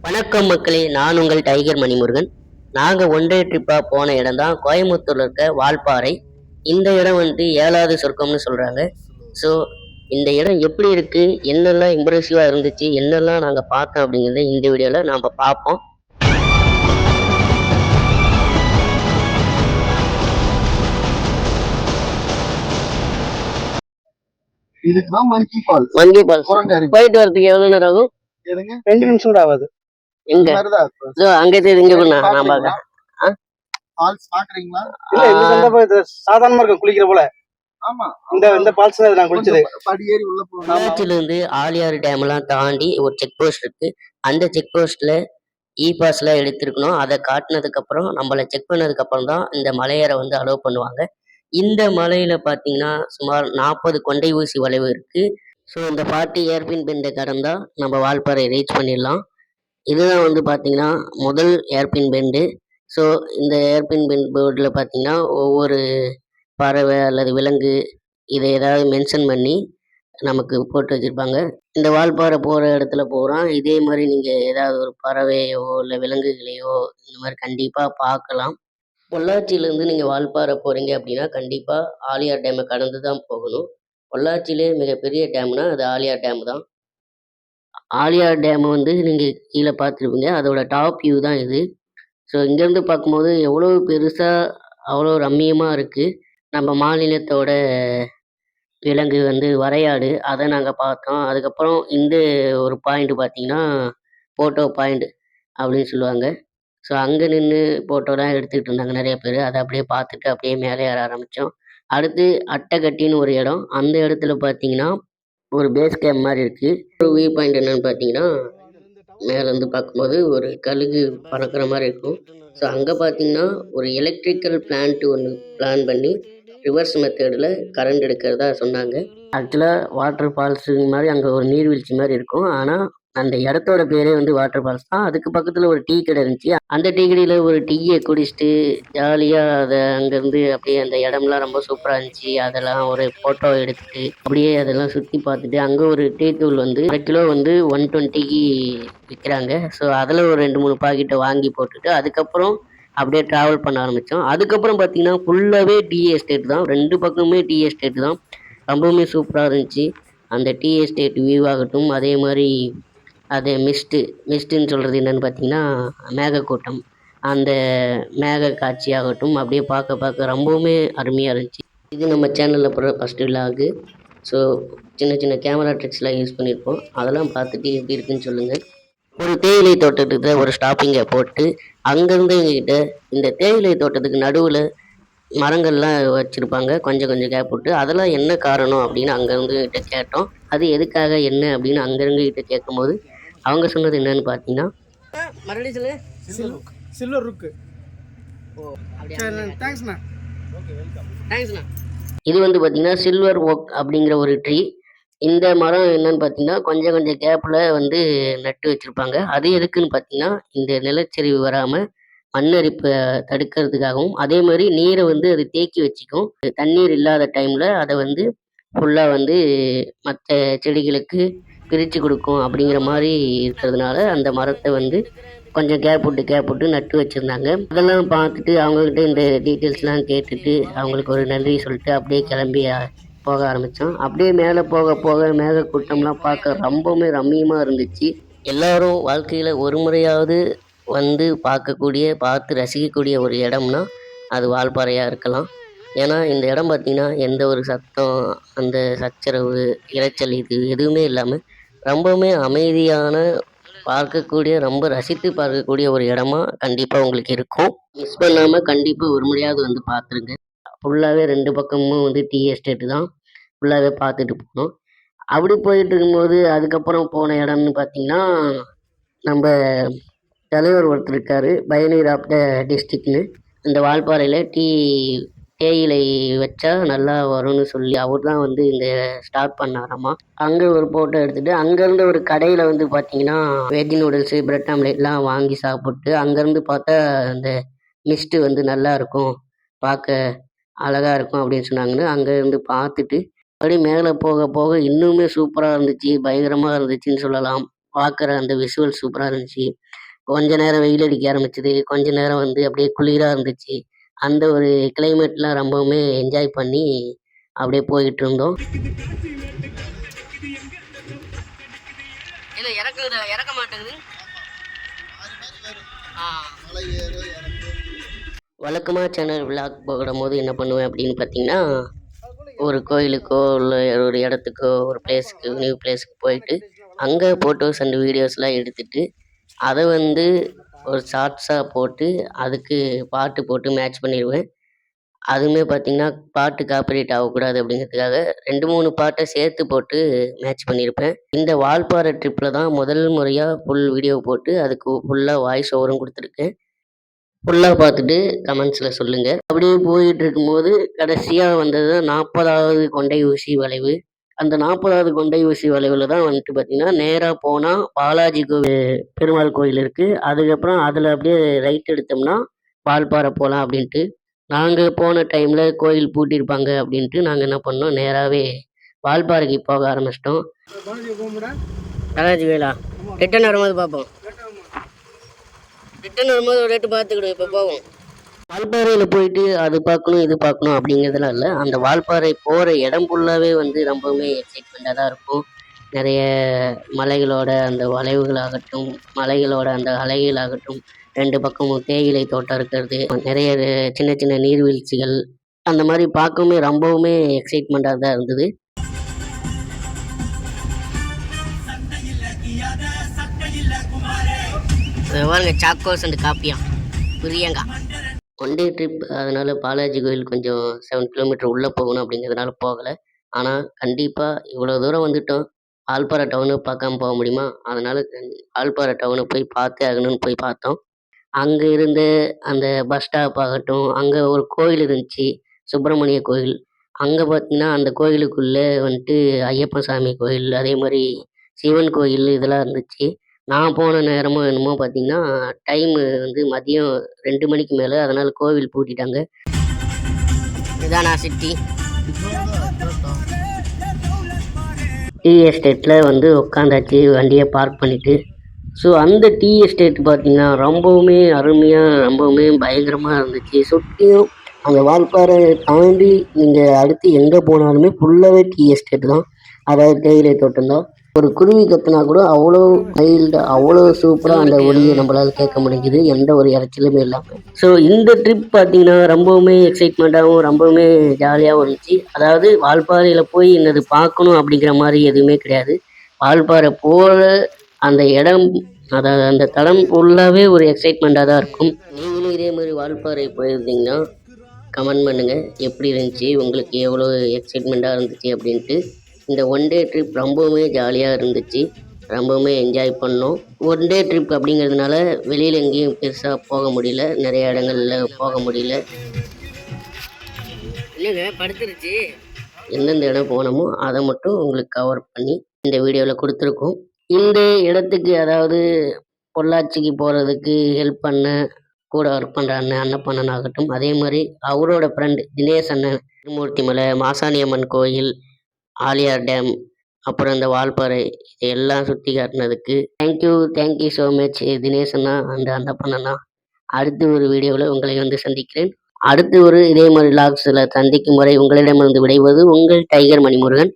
வணக்கம் மக்களே, நான் உங்கள் டைகர் மணிமுருகன். நாங்கள் ஒன் டே ட்ரிப்பாக போன இடம் தான் கோயம்புத்தூரில் இருக்க வால்பாறை. இந்த இடம் வந்து 7வது சொர்க்கம்னு சொல்கிறாங்க. ஸோ இந்த இடம் எப்படி இருக்குது, என்னெல்லாம் இம்ப்ரெசிவாக இருந்துச்சு, என்னெல்லாம் நாங்கள் பார்த்தோம் அப்படிங்கிறத இந்த வீடியோவில் நாம் பார்ப்போம். இதுக்குதான் மங்கி ஃபால்ஸ். போயிட்டு வரதுக்கு எவ்வளவு நேரம் ஆகும்? 2 நிமிஷம் கூட ஆகாது. எங்க அங்க நான் பாக்கிறேன். ஃபால்ஸ் பாக்குறீங்களா? இல்ல இந்த சந்த போய் சாதாரணமா இருக்கும் குளிக்கிற போல. ஆமா, இந்த ஃபால்ஸ் தான் நான் குளிச்சது. படி ஏறி உள்ள போறோம். பொள்ளாச்சில இருந்து ஆலியார் டேம் எல்லாம் தாண்டி ஒரு செக் போஸ்ட் இருக்கு. அந்த செக் போஸ்ட்ல பாஸ் எல்லாம் எடுத்திருக்கணும். அதை காட்டினதுக்கு அப்புறம் நம்மளை செக் பண்ணதுக்கு அப்புறம் தான் இந்த மலையேற வந்து அலோவ் பண்ணுவாங்க. இந்த மலையில பாத்தீங்கன்னா சுமார் 40 கொண்டை ஊசி வளைவு இருக்கு. ஸோ இந்த 40 ஏர்பின் பெண்டை கடந்தா நம்ம வால்பாறை ரீச் பண்ணிடலாம். இதுதான் வந்து பார்த்தீங்கன்னா முதல் ஏர்பின் பெண்டு. ஸோ இந்த ஏர்பின் பெண்ட் போர்டில் பார்த்தீங்கன்னா ஒவ்வொரு பறவை அல்லது விலங்கு இதை ஏதாவது மென்ஷன் பண்ணி நமக்கு போட்டு வச்சுருப்பாங்க. இந்த வால்பாறை போகிற இடத்துல போகிறோம். இதே மாதிரி நீங்கள் ஏதாவது ஒரு பறவையோ இல்லை விலங்குகளையோ இந்த மாதிரி கண்டிப்பாக பார்க்கலாம். பொள்ளாச்சியிலேருந்து நீங்கள் வால்பாறை போகிறீங்க அப்படின்னா கண்டிப்பாக ஆலியார் டேமை கடந்து தான் போகணும். பொள்ளாச்சியிலே மிகப்பெரிய டேம்னா அது ஆலியார் டேம் தான். ஆலியார் டேம் வந்து நீங்கள் கீழே பார்த்துருப்பீங்க. அதோட டாப் வியூ தான் இது. ஸோ இங்கேருந்து பார்க்கும்போது எவ்வளோ பெருசாக அவ்வளோ ரம்மியமாக இருக்குது. நம்ம மாநிலத்தோட விலங்கு வந்து வரையாடு, அதை நாங்கள் பார்த்தோம். அதுக்கப்புறம் இந்த ஒரு பாயிண்ட் பார்த்தீங்கன்னா ஃபோட்டோ பாயிண்ட் அப்படின்னு சொல்லுவாங்க. ஸோ அங்கே நின்று ஃபோட்டோலாம் எடுத்துக்கிட்டு இருந்தாங்க நிறைய பேர். அதை அப்படியே பார்த்துட்டு அப்படியே மேலே ஏற ஆரம்பித்தோம். அடுத்து அட்டைக்கட்டின்னு ஒரு இடம். அந்த இடத்துல பார்த்தீங்கன்னா ஒரு பேஸ் கேம்ப் மாதிரி இருக்குது. ஒரு வியூ பாயிண்ட் என்னென்னு பார்த்தீங்கன்னா மேலேருந்து பார்க்கும்போது ஒரு கழுகு பறக்கிற மாதிரி இருக்கும். ஸோ அங்கே பார்த்தீங்கன்னா ஒரு எலக்ட்ரிக்கல் பிளான்ட் ஒன்று பிளான் பண்ணி ரிவர்ஸ் மெத்தடில் கரண்ட் எடுக்கிறதா சொன்னாங்க. ஆக்சுவலாக வாட்டர் ஃபால்ஸு மாதிரி அங்கே ஒரு நீர்வீழ்ச்சி மாதிரி இருக்கும். ஆனால் அந்த இடத்தோட பேரே வந்து வாட்டர் ஃபால்ஸ் தான். அதுக்கு பக்கத்தில் ஒரு டீ கடை இருந்துச்சு. அந்த டீ கடையில் ஒரு டீயை குடிச்சிட்டு ஜாலியாக அதை அங்கேருந்து அப்படியே அந்த இடம்லாம் ரொம்ப சூப்பராக இருந்துச்சு. அதெல்லாம் ஒரு ஃபோட்டோ எடுத்துட்டு அப்படியே அதெல்லாம் சுற்றி பார்த்துட்டு அங்கே ஒரு டீ தூள் வந்து 1 கிலோ வந்து 120க்கு விற்கிறாங்க. ஸோ அதில் ஒரு 2-3 பாக்கெட்டை வாங்கி போட்டுட்டு அதுக்கப்புறம் அப்படியே ட்ராவல் பண்ண ஆரம்பித்தோம். அதுக்கப்புறம் பார்த்தீங்கன்னா ஃபுல்லாகவே டீ எஸ்டேட் தான். 2 பக்கமுமே டீ எஸ்டேட் தான். ரொம்பவுமே சூப்பராக இருந்துச்சு. அந்த டீ எஸ்டேட் வியூ ஆகட்டும், அதே மாதிரி அது மிஸ்ட்டுன்னு சொல்கிறது என்னென்னு பார்த்தீங்கன்னா மேகக்கூட்டம். அந்த மேக காட்சியாகட்டும் அப்படியே பார்க்க ரொம்பவுமே அருமையாக இருந்துச்சு. இது நம்ம சேனலில் போடுற ஃபஸ்ட்டு விலாகு. ஸோ சின்ன கேமரா ட்ரிக்ஸ்லாம் யூஸ் பண்ணியிருப்போம். அதெல்லாம் பார்த்துட்டு எப்படி இருக்குன்னு சொல்லுங்கள். ஒரு தேயிலை தோட்டத்துக்கு ஒரு ஸ்டாப்பிங்கை போட்டு அங்கேருந்து எங்ககிட்ட இந்த தேயிலை தோட்டத்துக்கு நடுவில் மரங்கள்லாம் வச்சுருப்பாங்க, கொஞ்சம் கேப் விட்டு. அதெல்லாம் என்ன காரணம் அப்படின்னு அங்கேருந்து கிட்ட கேட்டோம். அது எதுக்காக என்ன அப்படின்னு அங்கேருந்து கிட்ட கேட்கும்போது அவங்க சொன்னது என்னன்னு பார்த்தீங்கன்னா சில்வர் ருக்கு. இது வந்து பார்த்தீங்கன்னா சில்வர் ஓக் அப்படிங்கிற ஒரு ட்ரீ. இந்த மரம் என்னன்னு பார்த்தீங்கன்னா கொஞ்சம் கேப்பில் வந்து நட்டு வச்சுருப்பாங்க. அது எதுக்குன்னு பார்த்தீங்கன்னா இந்த நிலச்சரிவு வராமல் மண்ணரிப்பை தடுக்கிறதுக்காகவும், அதே மாதிரி நீரை வந்து அது தேக்கி வச்சுக்கும். தண்ணீர் இல்லாத டைமில் அதை வந்து ஃபுல்லாக வந்து மற்ற செடிகளுக்கு பிரித்து கொடுக்கும் அப்படிங்கிற மாதிரி இருக்கிறதுனால அந்த மரத்தை வந்து கொஞ்சம் கேப் விட்டு நட்டு வச்சுருந்தாங்க. அதெல்லாம் பார்த்துட்டு அவங்கக்கிட்ட இந்த டீட்டெயில்ஸ்லாம் கேட்டுட்டு அவங்களுக்கு ஒரு நன்றி சொல்லிட்டு அப்படியே கிளம்பி போக ஆரம்பித்தோம். அப்படியே மேலே போக மேகக்கூட்டம்லாம் பார்க்க ரொம்பவுமே ரம்மியமாக இருந்துச்சு. எல்லாரும் வாழ்க்கையில் ஒரு முறையாவது வந்து பார்த்து ரசிக்கக்கூடிய ஒரு இடம்னா அது வால்பாறையாக இருக்கலாம். ஏன்னா இந்த இடம் பார்த்திங்கன்னா எந்த ஒரு சத்தம், அந்த சச்சரவு, இரைச்சல் இது எதுவுமே இல்லாமல் ரொம்பவுமே அமைதியான, பார்க்கக்கூடிய, ரொம்ப ரசித்து பார்க்கக்கூடிய ஒரு இடமா கண்டிப்பாக உங்களுக்கு இருக்கும். மிஸ் பண்ணாமல் கண்டிப்பாக ஒரு முறையாவது வந்து பார்த்துருங்க. ஃபுல்லாகவே 2 பக்கமும் வந்து டீ எஸ்டேட்டு தான். ஃபுல்லாகவே பார்த்துட்டு போனோம். அப்படி போயிட்டு இருக்கும்போது அதுக்கப்புறம் போன இடம்னு பார்த்திங்கன்னா நம்ம தலைவர் ஒருத்தர் இருக்கார், பயனீர் ஆஃப் த டிஸ்ட்ரிக்ட்னு. இந்த வால்பாறையில் தேயிலை வச்சா நல்லா வரும்னு சொல்லி அவர் தான் வந்து இந்த ஸ்டார்ட் பண்ணாராமா. அங்கே ஒரு ஃபோட்டோ எடுத்துகிட்டு அங்கேருந்து ஒரு கடையில் வந்து பார்த்தீங்கன்னா வெஜ் நூடுல்ஸு, பிரெட் ஆம்லேட்லாம் வாங்கி சாப்பிட்டு அங்கேருந்து பார்த்தா அந்த மிஸ்ட்டு வந்து நல்லா இருக்கும், பார்க்க அழகாக இருக்கும் அப்படின்னு சொன்னாங்கன்னு அங்கேருந்து பார்த்துட்டு அப்படியே மேலே போக இன்னுமே சூப்பராக இருந்துச்சு, பயங்கரமாக இருந்துச்சுன்னு சொல்லலாம். பார்க்குற அந்த விஷுவல் சூப்பராக இருந்துச்சு. கொஞ்ச நேரம் வெயில் அடிக்க ஆரம்பிச்சது. கொஞ்ச நேரம் வந்து அப்படியே குளிரா இருந்துச்சு. அந்த ஒரு கிளைமேட்லாம் ரொம்பவுமே என்ஜாய் பண்ணி அப்படியே போயிட்டு இருந்தோம். இல்ல இறக்க மாட்டேங்குது. வழக்கமா சேனல் விளாக் போடும்போது என்ன பண்ணுவேன் அப்படின்னு பார்த்தீங்கன்னா, ஒரு கோயிலுக்கோ, இல்ல ஒரு இடத்துக்கோ, ஒரு பிளேஸ்க்கு நியூ பிளேஸ்க்கு போயிட்டு, அங்க ஃபோட்டோஸ் அண்ட் வீடியோஸ்லாம் எடுத்துட்டு, அத வந்து ஒரு ஷார்ட்ஸா போட்டு, அதுக்கு பாட்டு போட்டு மேட்ச் பண்ணிருவேன். அதுவுமே பார்த்தீங்கன்னா, பாட்டு காப்பிரைட் ஆகக்கூடாது அப்படிங்கிறதுக்காக 2, 3 பாட்ட சேர்த்து போட்டு மேட்ச் பண்ணியிருப்பேன். இந்த வால்பாறை ட்ரிப்ல தான் முதல் முறையா ஃபுல் வீடியோ போட்டு, அதுக்கு ஃபுல்லா வாய்ஸ் ஓவரும் குடுத்துருக்கேன். ஃபுல்லா பார்த்துட்டு கமெண்ட்ஸ்ல சொல்லுங்க. அப்படியே போயிட்டு இருக்கும்போது, கடைசியா வந்தது 40வது கொண்டை ஊசி வளைவு. அந்த 40வது கொண்டை ஊசி வளைவுல தான் வந்துட்டு பார்த்தீங்கன்னா, நேரா போனா பாலாஜி பெருமாள் கோயில் இருக்கு. அதுக்கப்புறம் அதுல அப்படியே ரைட் எடுத்தோம்னா, வால்பாறை போலாம் அப்படின்ட்டு. நாங்க போன டைம்ல கோயில் பூட்டியிருப்பாங்க அப்படின்ட்டு, நாங்க என்ன பண்ணோம், நேராவே வால்பாறைக்கு போக ஆரம்பிச்சிட்டோம். பாலாஜி கோயிலா? ரிட்டர்ன் வரும்போது பார்ப்போம். ரிட்டர்ன் வரும்போது ஒரு ரேட்டு பார்த்துக்கிடுவோம். இப்போ போவோம். வால்பாறையில போயிட்டு அது பார்க்கணும், இது பார்க்கணும் அப்படிங்கிறதுலாம் இல்ல. அந்த வால்பாறை போற இடம் ஃபுல்லாவே வந்து ரொம்பவுமே எக்ஸைட்மெண்ட்டா தான் இருக்கும். நெறைய மலைகளோட அந்த வளைவுகளாகட்டும், மலைகளோட அந்த அலைகளாகட்டும், 2 பக்கமும் தேயிலை தோட்டம் இருக்கிறது, நெறைய சின்ன சின்ன நீர்வீழ்ச்சிகள், அந்த மாரி பார்க்கவுமே ரொம்பவுமே எக்ஸைட்மெண்ட்டா தான் இருந்தது. பாருங்க, சாக்கோஸ் அண்ட் காப்பியா, பிரியங்கா. ஒன் டே ட்ரிப் அதனால பாலாஜி கோயில் கொஞ்சம் 7 கிலோமீட்டர் உள்ள போகணும் அப்படிங்கிறதுனால போகல. ஆனா, கண்டிப்பா இவ்வளோ தூரம் வந்துட்டோம். வால்பாறை டவுன பார்க்காம போக முடியுமா? அதனால வால்பாறை டவுன போய் பார்த்தே ஆகணும்னு போய் பார்த்தோம். அங்க இருந்த அந்த பஸ் ஸ்டாப் ஆகட்டும், அங்க ஒரு கோயில் இருந்துச்சு. சுப்பிரமணிய கோயில். அங்க பார்த்தீங்கன்னா, அந்த கோயிலுக்குள்ள வந்துட்டு ஐயப்பன் சாமி கோயில், அதே மாரி சிவன் கோயில் இதெல்லாம் இருந்துச்சு. நான் போன நேரமோ என்னமோ பார்த்தீங்கன்னா, டைமு வந்து மதியம் 2 மணிக்கு மேல. அதனால கோவில் பூட்டிட்டாங்க. இதானா சிட்டி? டீ எஸ்டேட்ல வந்து உட்காந்தாச்சு வண்டிய பார்க் பண்ணிட்டு. ஸோ அந்த டீ எஸ்டேட் பார்த்தீங்கன்னா, ரொம்பவுமே அருமையா, ரொம்பவுமே பயங்கரமா இருந்துச்சு. சுத்தியும் அந்த வால்பாறை தாண்டி நீங்க அடுத்து எங்க போனாலுமே ஃபுல்லாவே டீ எஸ்டேட் தான். அதாவது தேயிலை தோட்டம் தான். ஒரு குருவி கத்துனா கூட அவ்வளோ மைல்டா, அவ்வளோ சூப்பரா அந்த ஒலிய நம்மளால கேட்க முடிஞ்சுது. எந்த ஒரு இரைச்சலுமே இல்லாம. ஸோ இந்த ட்ரிப் பார்த்தீங்கன்னா, ரொம்பவுமே எக்ஸைட்மெண்ட்டாவும், ரொம்பவுமே ஜாலியாவும் இருந்துச்சு. அதாவது வால்பாறையில போய் என்னது பார்க்கணும் அப்படிங்கிற மாரி எதுவுமே கிடையாது. வால்பாறை போற அந்த இடம், அதாவது அந்த தடம் ஃபுல்லாவே ஒரு எக்ஸைட்மெண்ட்டா தான் இருக்கும். நீங்களும் இதே மாரி வால்பாறை போயிருந்தீங்கன்னா, கமெண்ட் பண்ணுங்க. எப்படி இருந்துச்சு? உங்களுக்கு எவ்வளோ எக்ஸைட்மெண்ட்டா இருந்துச்சு அப்படின்ட்டு. இந்த ஒன் டே ட்ரிப் ரொம்பவுமே ஜாலியா இருந்துச்சு. ரொம்பவுமே என்ஜாய் பண்ணோம். ஒன் டே ட்ரிப் அப்படிங்கிறதுனால வெளியில எங்கேயும் பெருசா போக முடியல. நெறைய இடங்கள்ல போக முடியல. இல்லங்க, படுத்துருச்சு. எந்தெந்த இடம் போனோமோ அத மட்டும் உங்களுக்கு கவர் பண்ணி இந்த வீடியோல குடுத்துருக்கோம். இந்த இடத்துக்கு, அதாவது பொள்ளாச்சிக்கு போறதுக்கு ஹெல்ப் பண்ண கூட ஒர்க் பண்ற அண்ணன் அன்னப்பண்ணன் ஆகட்டும், அதே மாரி அவரோட ஃப்ரெண்ட் தினேஷ் அண்ணன், திருமூர்த்தி மலை, மாசாணி அம்மன் கோயில், ஆழியார் டேம், அப்புறம் இந்த வால்பாறை, இது எல்லாம் சுத்தி காட்டுனதுக்கு தேங்க்யூ ஸோ மச் தினேஷ் அண்ணா அண்ட் அன்னப்பண்ணா. அடுத்த ஒரு வீடியோவில் உங்களை வந்து சந்திக்கிறேன். அடுத்து ஒரு இதே மாதிரி விலாக்ஸில் சந்திக்கும் வரை உங்களிடமிருந்து விடைவது உங்கள் டைகர் மணிமுருகன்.